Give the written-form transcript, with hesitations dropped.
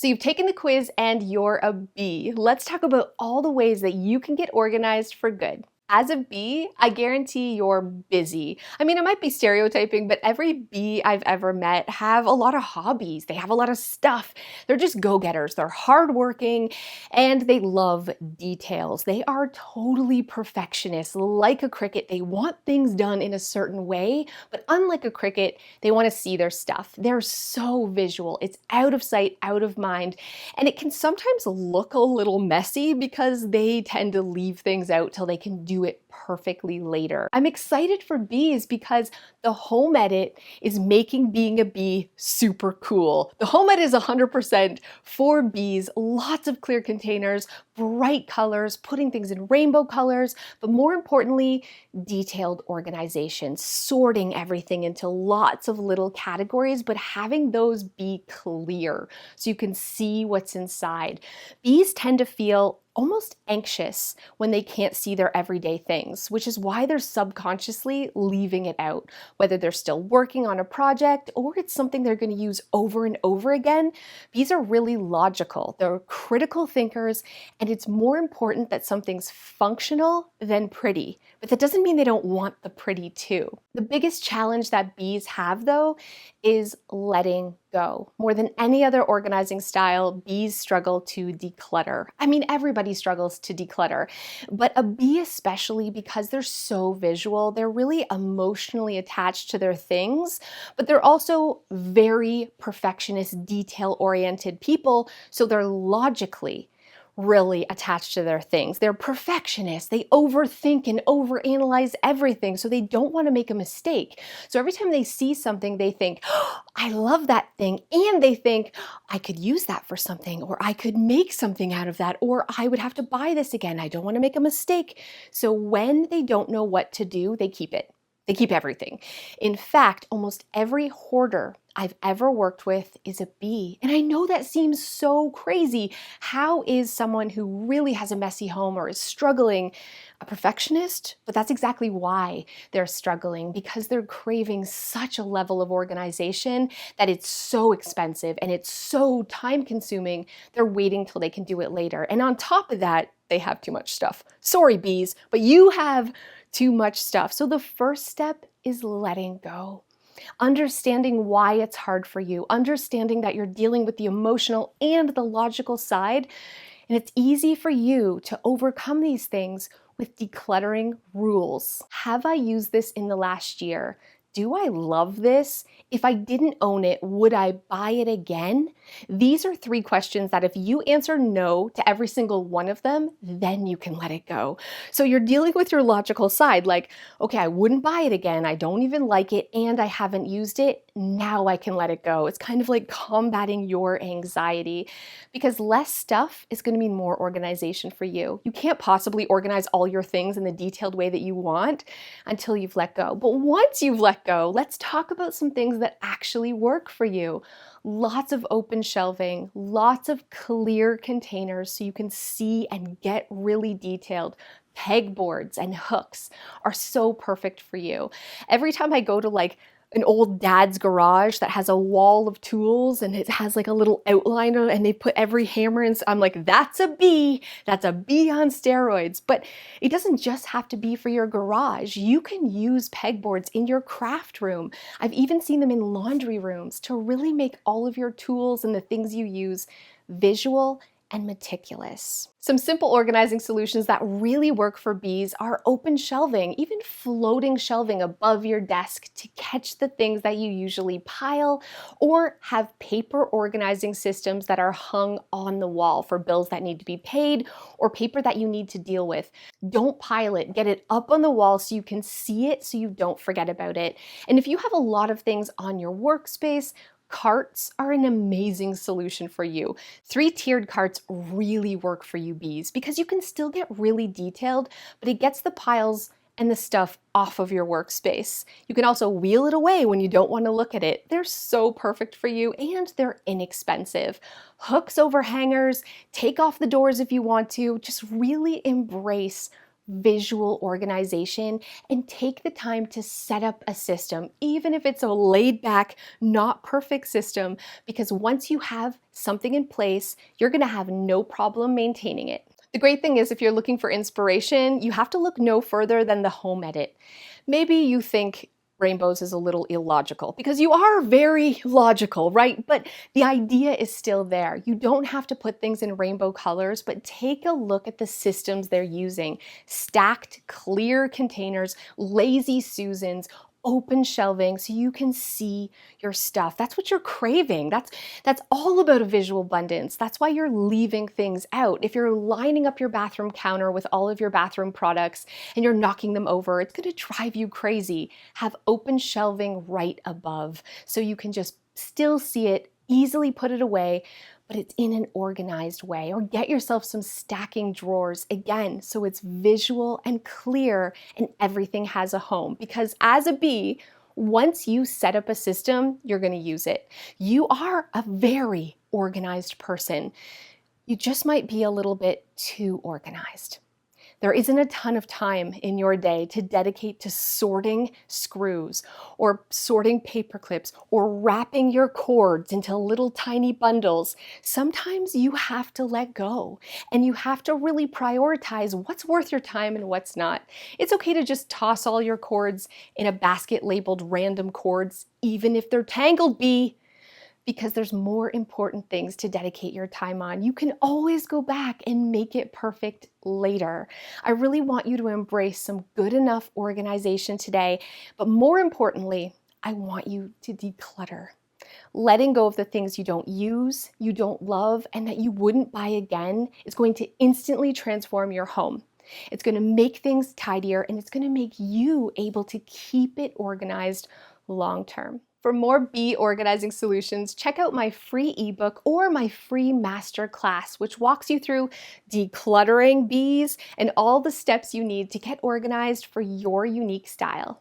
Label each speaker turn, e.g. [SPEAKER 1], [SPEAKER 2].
[SPEAKER 1] So you've taken the quiz and you're a bee. Let's talk about all the ways that you can get organized for good. As a bee, I guarantee you're busy. I mean, I might be stereotyping, but every bee I've ever met have a lot of hobbies. They have a lot of stuff. They're just go-getters. They're hardworking and they love details. They are totally perfectionists. Like a cricket, they want things done in a certain way, but unlike a cricket, they want to see their stuff. They're so visual. It's out of sight, out of mind, and it can sometimes look a little messy because they tend to leave things out till they can do it perfectly later. I'm excited for bees because the home edit is making being a bee super cool. The home edit is 100% for bees, lots of clear containers, bright colors, putting things in rainbow colors, but more importantly, detailed organization, sorting everything into lots of little categories, but having those be clear so you can see what's inside. Bees tend to feel almost anxious when they can't see their everyday things, which is why they're subconsciously leaving it out. Whether they're still working on a project or it's something they're going to use over and over again, bees are really logical. They're critical thinkers, and it's more important that something's functional than pretty. But that doesn't mean they don't want the pretty too. The biggest challenge that bees have, though, is letting go. More than any other organizing style, bees struggle to declutter. I mean, everybody struggles to declutter, but a bee especially, because they're so visual, they're really emotionally attached to their things, but they're also very perfectionist, detail-oriented people, so they're logically really attached to their things. They're perfectionists. They overthink and overanalyze everything, so they don't want to make a mistake. So every time they see something, they think, oh, I love that thing, and they think, I could use that for something, or I could make something out of that, or I would have to buy this again. I don't want to make a mistake. So when they don't know what to do, they keep it. They keep everything. In fact, almost every hoarder I've ever worked with is a bee. And I know that seems so crazy. How is someone who really has a messy home or is struggling a perfectionist? But that's exactly why they're struggling, because they're craving such a level of organization that it's so expensive and it's so time consuming, they're waiting till they can do it later. And on top of that, they have too much stuff. Sorry, bees, but you have too much stuff. So the first step is letting go. Understanding why it's hard for you, understanding that you're dealing with the emotional and the logical side, and it's easy for you to overcome these things with decluttering rules. Have I used this in the last year? Do I love this? If I didn't own it, would I buy it again? These are 3 questions that if you answer no to every single one of them, then you can let it go. So you're dealing with your logical side, like, okay, I wouldn't buy it again, I don't even like it, and I haven't used it. Now I can let it go. It's kind of like combating your anxiety, because less stuff is going to mean more organization for you. You can't possibly organize all your things in the detailed way that you want until you've let go. But once you've let go, let's talk about some things that actually work for you. Lots of open shelving, lots of clear containers so you can see and get really detailed. Pegboards and hooks are so perfect for you. Every time I go to like an old dad's garage that has a wall of tools and it has like a little outline and they put every hammer in, I'm like, that's a bee on steroids. But it doesn't just have to be for your garage. You can use pegboards in your craft room. I've even seen them in laundry rooms to really make all of your tools and the things you use visual and meticulous. Some simple organizing solutions that really work for bees are open shelving, even floating shelving above your desk to catch the things that you usually pile, or have paper organizing systems that are hung on the wall for bills that need to be paid or paper that you need to deal with. Don't pile it, get it up on the wall so you can see it so you don't forget about it. And if you have a lot of things on your workspace, carts are an amazing solution for you. 3-tiered carts really work for you bees because you can still get really detailed, but it gets the piles and the stuff off of your workspace. You can also wheel it away when you don't want to look at it. They're so perfect for you and they're inexpensive. Hooks over hangers, take off the doors if you want to, just really embrace visual organization and take the time to set up a system, even if it's a laid back, not perfect system, because once you have something in place, you're gonna have no problem maintaining it. The great thing is if you're looking for inspiration, you have to look no further than the home edit. Maybe you think rainbows is a little illogical because you are very logical, right? But the idea is still there. You don't have to put things in rainbow colors, but take a look at the systems they're using. Stacked, clear containers, lazy Susans, open shelving so you can see your stuff. That's what you're craving. That's all about a visual abundance. That's why you're leaving things out. If you're lining up your bathroom counter with all of your bathroom products and you're knocking them over, it's going to drive you crazy. Have open shelving right above so you can just still see it, easily put it away, but it's in an organized way. Or get yourself some stacking drawers again, so it's visual and clear and everything has a home. Because as a bee, once you set up a system, you're going to use it. You are a very organized person. You just might be a little bit too organized. There isn't a ton of time in your day to dedicate to sorting screws or sorting paper clips or wrapping your cords into little tiny bundles. Sometimes you have to let go and you have to really prioritize what's worth your time and what's not. It's okay to just toss all your cords in a basket labeled random cords, even if they're tangled, bee, because there's more important things to dedicate your time on. You can always go back and make it perfect later. I really want you to embrace some good enough organization today, but more importantly, I want you to declutter. Letting go of the things you don't use, you don't love, and that you wouldn't buy again is going to instantly transform your home. It's going to make things tidier and it's going to make you able to keep it organized long term. For more bee organizing solutions, check out my free ebook or my free master class, which walks you through decluttering bees and all the steps you need to get organized for your unique style.